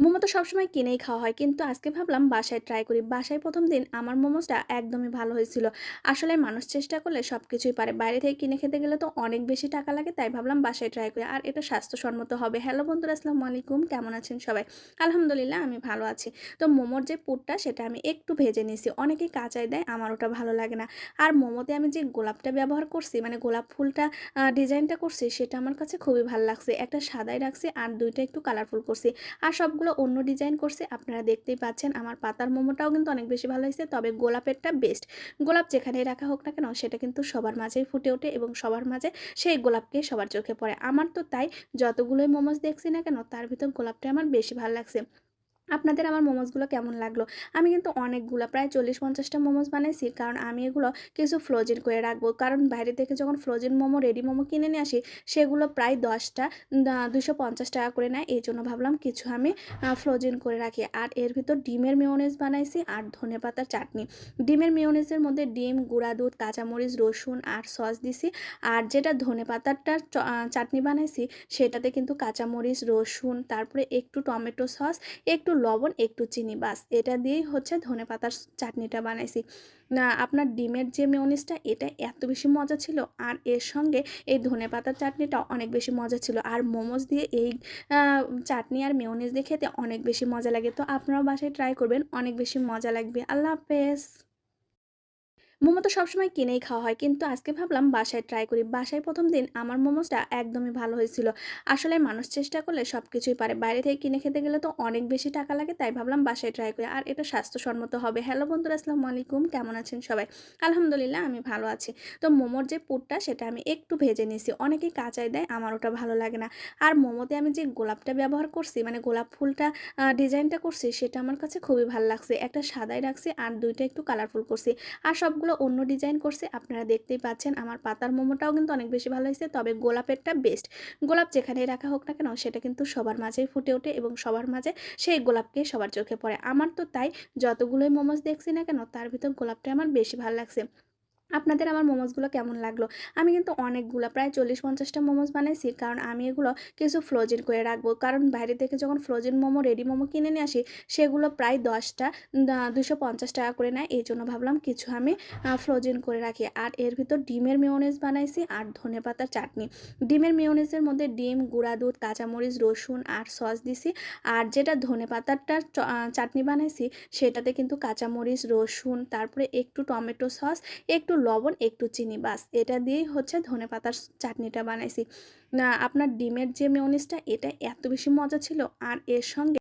মোমো তো সবসময় কিনেই খাওয়া হয়। কিন্তু আজকে ভাবলাম বাসায় ট্রাই করি। বাসায় ১ম দিন আমার মোমোসটা একদমই ভালো হয়েছিল। আসলে মানুষ চেষ্টা করলে সবকিছুই পারে। বাইরে থেকে কিনে খেতে গেলে তো অনেক বেশি টাকা লাগে। তাই ভাবলাম বাসায় ট্রাই করি। আর এটা স্বাস্থ্যসম্মত হবে। হ্যালো বন্ধুরা, আসসালামু আলাইকুম। কেমন আছেন সবাই? আলহামদুলিল্লাহ আমি ভালো আছি। তো মোমোর যে পুরটা সেটা আমি একটু ভেজে নিছি। অনেকেই কাঁচাই দেয়, আমার ওটা ভালো লাগে না। আর মোমোতে আমি যে গোলাপটা ব্যবহার করছি, মানে গোলাপ ফুলটা ডিজাইনটা করছি সেটা আমার কাছে খুবই ভাল লাগছে। একটা সাদাই রাখছি আর ২ টা একটু কালারফুল করছি। আর সবগুলো অন্য ডিজাইন করছি। আপনারা দেখতেই পাচ্ছেন আমার পাতার মোমোটাও কিন্তু অনেক বেশি ভালো হয়েছে। তবে গোলাপেরটা বেস্ট। গোলাপ যেখানেই রাখা হোক না কেন সেটা কিন্তু সবার মাঝেই ফুটে ওঠে এবং সবার মাঝে সেই গোলাপকেই সবার চোখে পড়ে। আমার তো তাই, যতগুলোই মোমোস দেখছি না কেন তার ভিতর গোলাপটা আমার বেশি ভাল লাগছে। আপনাদের আমার মোমোসগুলো কেমন লাগলো? আমি কিন্তু অনেকগুলা প্রায় ৪০-৫০ টা মোমোস বানাইছি। কারণ আমি এগুলো কিছু ফ্রোজেন করে রাখবো। কারণ বাইরে থেকে যখন ফ্রোজেন মোমো, রেডি মোমো কিনে নিয়ে আসি, সেগুলো প্রায় ১০ টা ৳২৫০ করে নেয়। এজন্য ভাবলাম কিছু আমি ফ্রোজেন করে রাখি। আর এর ভিতর ডিমের মেয়োনেজ বানাইছি আর ধনেপাতার চাটনি। ডিমের মেয়োনেজের মধ্যে ডিম, গুঁড়া দুধ, কাঁচামরিচ, রসুন আর সস দিছি। আর যেটা ধনেপাতারটা চাটনি বানাইছি, সেটাতে কিন্তু কাঁচামরিচ, রসুন, তারপরে একটু টমেটো সস, একটু লবণ, একটু চিনি, বাস এটা দিয়েই হচ্ছে ধনেপাতার চাটনিটা বানাইছি। না, আপনার ডিমের যে মেয়োনিজটা এটা এত বেশি মজা ছিল। আর এর সঙ্গে এই ধনেপাতার চাটনিটাও অনেক বেশি মজা ছিল। আর মোমোস দিয়ে এই আ চাটনি আর মেয়োনিজ দিয়ে খেতে অনেক বেশি মজা লাগে। তো আপনারাও বাসায় ট্রাই করবেন, অনেক বেশি মজা লাগবে। আল্লাহ হাফেজ। মোমো তো সবসময় কিনেই খাওয়া হয়। কিন্তু আজকে ভাবলাম বাসায় ট্রাই করি। বাসায় ১ম দিন আমার মোমোসটা একদমই ভালো হয়েছিল। আসলে মানুষ চেষ্টা করলে সবকিছুই পারে। বাইরে থেকে কিনে খেতে গেলে তো অনেক বেশি টাকা লাগে। তাই ভাবলাম বাসায় ট্রাই করি। আর এটা স্বাস্থ্যসম্মত হবে। হ্যালো বন্ধুরা, আসসালামু আলাইকুম। কেমন আছেন সবাই? আলহামদুলিল্লাহ আমি ভালো আছি। তো মোমোর যে পুরটা সেটা আমি একটু ভেজে নিছি। অনেকেই কাঁচাই দেয়, আমার ওটা ভালো লাগে না। আর মোমোতে আমি যে গোলাপটা ব্যবহার করছি, মানে গোলাপ ফুলটা ডিজাইনটা করছি সেটা আমার কাছে খুবই ভাল লাগছে। একটা সাদাই রাখছি আর ২ টা একটু কালারফুল করছি। আর সবগুলো অন্য ডিজাইন করছি। আপনারা দেখতেই পাচ্ছেন আমার পাতার মোমোটাও কিন্তু অনেক বেশি ভালো হয়েছে। তবে গোলাপেরটা বেস্ট। গোলাপ যেখানেই রাখা হোক না কেন সেটা কিন্তু সবার মাঝেই ফুটে ওঠে এবং সবার মাঝে সেই গোলাপকেই সবার চোখে পড়ে। আমার তো তাই, যতগুলোই মোমোস দেখছি না কেন তার ভিতর গোলাপটা আমার বেশি ভাল লাগছে। আপনাদের আমার মোমোসগুলো কেমন লাগলো? আমি কিন্তু অনেকগুলা প্রায় ৪০-৫০ টা মোমোস বানাইছি। কারণ আমি এগুলো কিছু ফ্রোজেন করে রাখবো। কারণ বাইরে থেকে যখন ফ্রোজেন মোমো, রেডি মোমো কিনে নিয়ে আসি, সেগুলো প্রায় ১০ টা ৳২৫০ করে নেয়। এজন্য ভাবলাম কিছু আমি ফ্রোজেন করে রাখি। আর এর ভিতর ডিমের মেয়োনেজ বানাইছি আর ধনেপাতার চাটনি। ডিমের মেয়োনেজের মধ্যে ডিম, গুঁড়া দুধ, কাঁচামরিচ, রসুন আর সস দিছি। আর যেটা ধনেপাতারটা চাটনি বানাইছি, সেটাতে কিন্তু কাঁচামরিচ, রসুন, তারপরে একটু টমেটো সস, একটু লবণ, একটু চিনি, বাস এটা দিয়েই হচ্ছে ধনেপাতার চাটনিটা বানাইছি। না, আপনার ডিমের যে মেয়োনিজটা এটা এত বেশি মজা ছিল। আর এর সঙ্গে